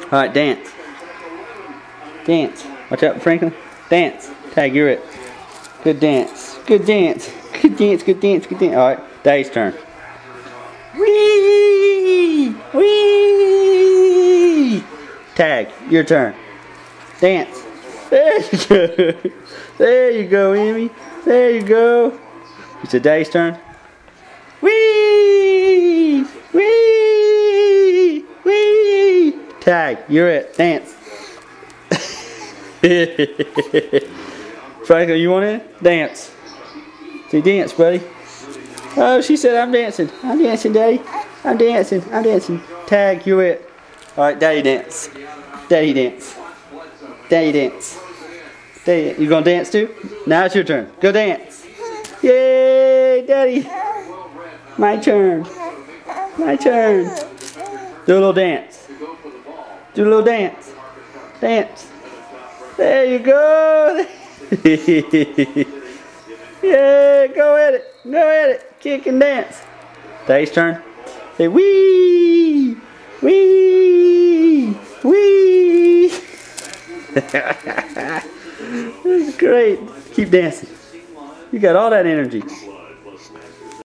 Alright, dance. Dance. Watch out, Franklin. Dance. Tag, you're it. Good dance. Good dance. Good dance, good dance, good dance. Alright, Daddy's turn. Whee! Whee! Tag, your turn. Dance. There you go. There you go, Emmy. There you go. It's a Daddy's turn. Whee! Whee! Whee! Tag, you're it. Dance. Franklin, you want it? Dance. Say dance, buddy. Oh, she said I'm dancing. I'm dancing, Daddy. I'm dancing. I'm dancing. Tag, you're it. Alright, Daddy dance. Daddy dance. Daddy dance. Daddy, you gonna dance too? Now it's your turn. Go dance. Yay, Daddy. My turn. My turn. Do a little dance. Do a little dance. Dance. There you go. Yeah, go at it. Go at it. Kick and dance. Daddy's turn. Say wee. Wee. Wee. This is great. Keep dancing. You got all that energy.